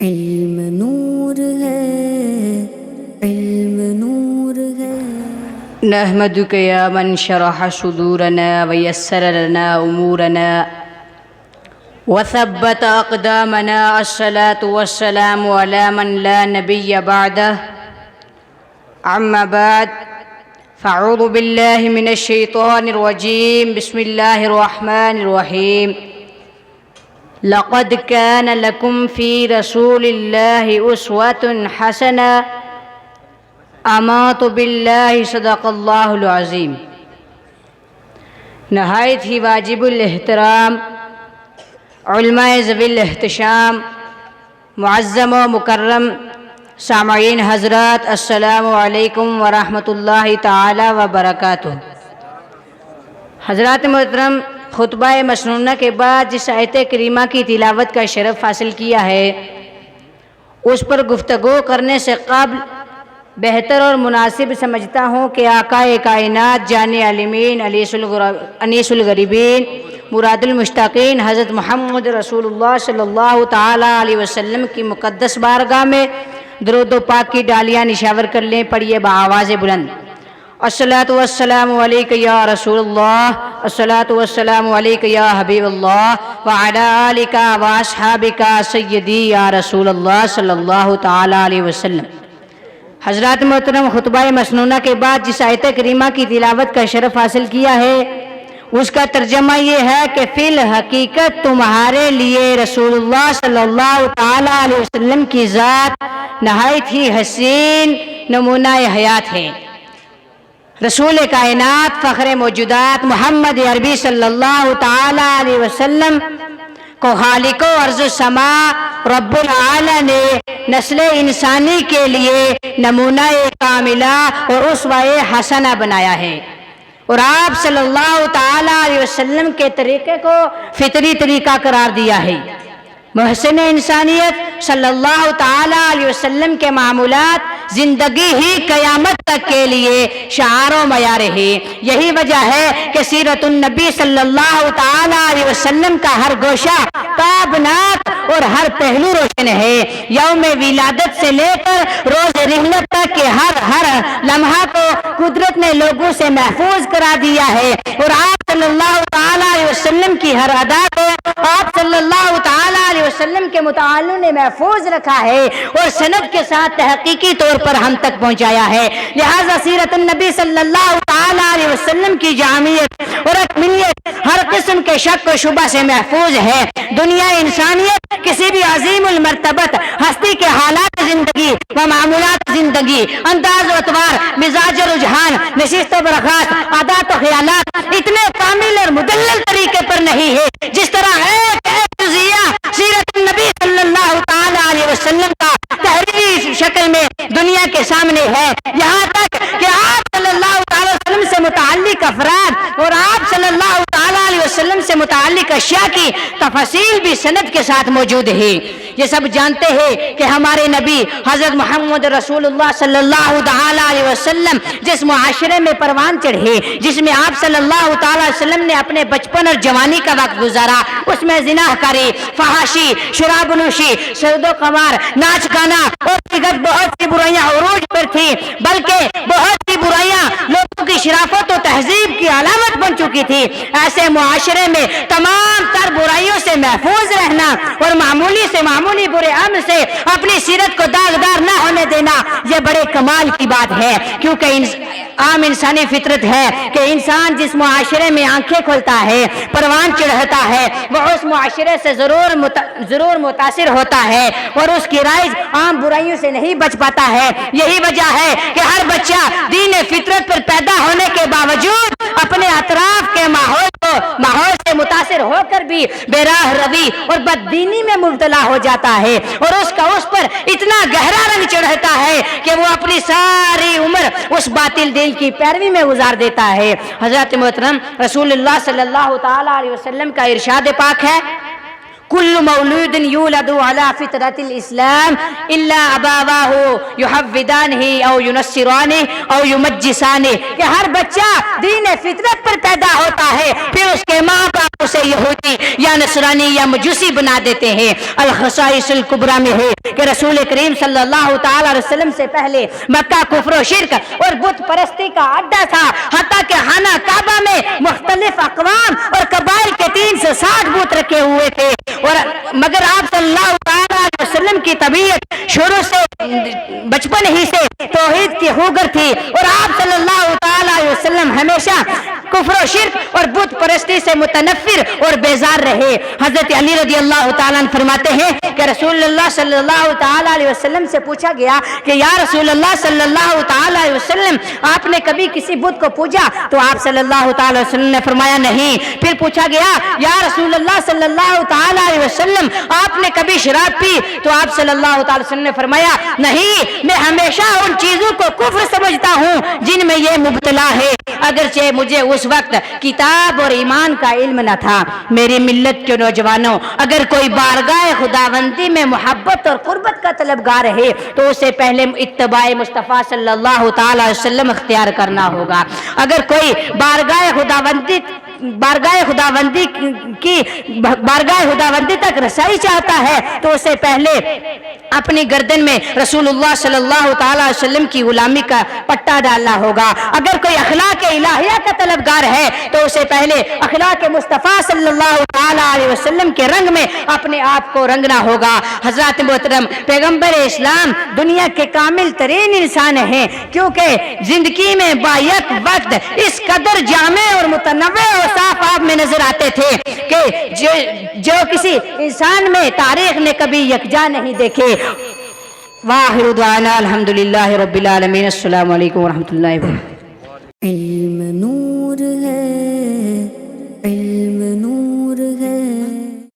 علم نور ہے، علم نور ہے۔ نحمدک یا من شرح صدورنا ویسر لنا امورنا وثبت اقدامنا، الصلاة والسلام علی من لا نبی بعدہ، اما بعد فاعوذ باللہ من الشیطان الرجیم، بسم اللہ الرحمن الرحیم۔ لقد كان لكم في رسول الله أسوة حسنة، آمنت بالله صدق اللہ العظیم۔ نہایت ہی واجب الاحترام علماء ذوی الاحتشام، معظم و مکرم سامعین حضرات، السلام علیکم ورحمۃ اللہ تعالی وبرکاتہ۔ حضرات محترم، خطبہ مسنونہ کے بعد جس آیت کریمہ کی تلاوت کا شرف حاصل کیا ہے، اس پر گفتگو کرنے سے قبل بہتر اور مناسب سمجھتا ہوں کہ آقا کائنات، جان عالمین، انیس الغریبین، مراد المشتاقین حضرت محمد رسول اللہ صلی اللہ تعالی علیہ وسلم کی مقدس بارگاہ میں درود و پاک کی ڈالیاں نشاور کر لیں۔ پڑھیے بآواز بلند: الصلاۃ والسلام علیک یا رسول اللہ، الصلاۃ والسلام علیک یا حبیب اللہ، وعلی آلک واصحابک سیدی یا رسول اللہ صلی اللہ تعالی علیہ وسلم۔ حضرات محترم، خطبہ مسنونہ کے بعد جس آیت کریمہ کی تلاوت کا شرف حاصل کیا ہے، اس کا ترجمہ یہ ہے کہ فی الحقیقت تمہارے لیے رسول اللہ صلی اللہ تعالی علیہ وسلم کی ذات نہایت ہی حسین نمونہ حیات ہے۔ رسول کائنات، فخر موجودات محمد عربی صلی اللہ تعالی علیہ وسلم کو خالق و ارض و سما رب العالمین نے نسل انسانی کے لیے نمونہ کاملہ اور اسوہ حسنہ بنایا ہے، اور آپ صلی اللہ تعالی علیہ وسلم کے طریقے کو فطری طریقہ قرار دیا ہے۔ محسن انسانیت صلی اللہ تعالی علیہ وسلم کے معمولات زندگی ہی قیامت تک کے لیے شعار و معیار ہے۔ یہی وجہ ہے کہ سیرت النبی صلی اللہ تعالی علیہ وسلم کا ہر گوشہ تابناک اور ہر پہلو روشن ہے۔ یوم ولادت سے لے کر روز رحلت تک کے ہر لمحہ کو قدرت نے لوگوں سے محفوظ کرا دیا ہے، اور آپ صلی اللہ تعالی علیہ وسلم کی ہر ادا کو آپ صلی اللہ تعالی علیہ وسلم کے متعلق نے محفوظ رکھا ہے اور سند کے ساتھ تحقیقی طور پر ہم تک پہنچایا ہے۔ لہذا سیرت النبی صلی اللہ تعالی علیہ وسلم کی جامعیت اور اکملیت ہر قسم کے شک و شبہ سے محفوظ ہے۔ دنیا انسانیت کسی بھی عظیم المرتبت ہستی کے حالات زندگی و معمولات زندگی، انداز و اطوار، مزاج و رجحان، نشست و برخاست، عادات و خیالات اتنے کامل اور مدلل طریقے پر نہیں ہے جس طرح ایک جزیہ سیرت النبی صلی اللہ تعالی علیہ وسلم کا تحریری شکل میں دنیا کے سامنے ہے۔ یہاں تک کہ آپ صلی اللہ تعالی وسلم سے متعلق افراد اور آپ صلی اللہ تعالی علیہ وسلم سے متعلق اشیاء کی تفاصیل بھی سند کے ساتھ موجود ہے۔ یہ سب جانتے ہیں کہ ہمارے نبی حضرت محمد رسول اللہ صلی اللہ تعالی علیہ وسلم جس معاشرے میں پروان چڑھے، جس میں آپ صلی اللہ تعالی علیہ وسلم نے اپنے بچپن اور جوانی کا وقت گزارا، اس میں زنا کاری، فحاشی، شراب نوشی، سود و قمار، ناچ گانا اور دیگر بہت سی برائیاں عروج پر تھی، بلکہ بہت سی برائیاں لوگوں کی شرافت و تہذیب کی علامت بن چکی تھی۔ ایسے معاشرے میں تمام تر برائیوں سے محفوظ رہنا اور معمولی سے معمولی برے عمل سے اپنی سیرت کو داغدار نہ ہونے دینا، یہ بڑے کمال کی بات ہے، کیونکہ عام انسانی فطرت ہے کہ انسان جس معاشرے میں آنکھیں کھولتا ہے، پروان چڑھتا ہے، وہ اس معاشرے سے ضرور متاثر ہوتا ہے اور اس کی رائج عام برائیوں سے نہیں بچ پاتا ہے۔ یہی وجہ ہے کہ ہر بچہ دین فطرت پر پیدا ہونے کے باوجود اپنے اطراف کے ماحول سے متاثر ہو کر بھی بے راہ روی اور بددینی میں مبتلا ہو جاتا ہے، اور اس پر اتنا گہرا رنگ چڑھتا ہے کہ وہ اپنی ساری عمر اس باطل دین کی پیروی میں گزار دیتا ہے۔ حضرت محترم، رسول اللہ صلی اللہ تعالی علیہ وسلم کا ارشاد پاک ہے: كل مولود يولد على فطرة الإسلام إلا أبواه يحودانه أو ينصرانه أو يمجسانه کہ ہر بچہ دین فطرت پر پیدا ہوتا ہے، پھر اس کے ماں باپ اسے یہودی یا نصرانی یا مجوسی بنا دیتے ہیں۔ الخصائص الکبریٰ میں ہے کہ رسول کریم صلی اللہ تعالی علیہ وسلم سے پہلے مکہ کفر و شرک اور بت پرستی کا اڈا تھا، حتیٰ کہ خانہ کعبہ میں مختلف اقوام اور قبائل کے 360 بت رکھے ہوئے تھے، اور مگر آپ صلی اللہ تعالی علیہ وسلم کی طبیعت شروع سے بچپن ہی سے توحید کی ہوگر تھی، اور آپ صلی اللہ تعالی علیہ وسلم ہمیشہ کفر و شرک اور بت پرستی سے متنفر اور بیزار رہے۔ حضرت علی رضی اللہ تعالیٰ عنہ فرماتے ہیں کہ رسول اللہ صلی اللہ تعالی علیہ وسلم سے پوچھا گیا کہ یا رسول اللہ صلی اللہ تعالی علیہ وسلم آپ نے کبھی کسی بت کو پوجا؟ تو آپ صلی اللہ تعالی علیہ وسلم نے فرمایا نہیں۔ پھر پوچھا گیا یا رسول اللہ صلی اللہ تعالی علیہ وسلم آپ نے کبھی شراب پی؟ تو آپ صلی اللہ تعالی وسلم نے فرمایا نہیں، میں ہمیشہ ان چیزوں کو کفر سمجھتا ہوں جن میں یہ مبتلا ہے، اگرچہ مجھے اس وقت کتاب اور ایمان کا علم نہ تھا۔ میری ملت کے نوجوانوں، اگر کوئی بارگاہ خداوندی میں محبت اور قربت کا طلبگار ہے تو اسے پہلے اتباع مصطفیٰ صلی اللہ تعالی علیہ وسلم اختیار کرنا ہوگا۔ اگر کوئی بارگاہ خداوندی تک رسائی چاہتا ہے تو اسے پہلے اپنی گردن میں رسول اللہ صلی اللہ تعالی علیہ وسلم کی غلامی کا پٹا ڈالنا ہوگا۔ اگر کوئی اخلاق الہیہ کا طلبگار ہے تو اسے پہلے اخلاق مصطفیٰ صلی اللہ تعالی علیہ وسلم کے رنگ میں اپنے آپ کو رنگنا ہوگا۔ حضرات محترم، پیغمبر اسلام دنیا کے کامل ترین انسان ہیں، کیونکہ زندگی میں بایک وقت اس قدر جامع اور متنوع اور صاف آپ میں نظر آتے تھے کہ جو کسی انسان میں تاریخ نے کبھی یکجا نہیں دیکھے۔ واخر دعوانا الحمدللہ رب العالمین۔ السلام علیکم ورحمۃ اللہ وبرکاتہ۔ علم نور ہے، علم نور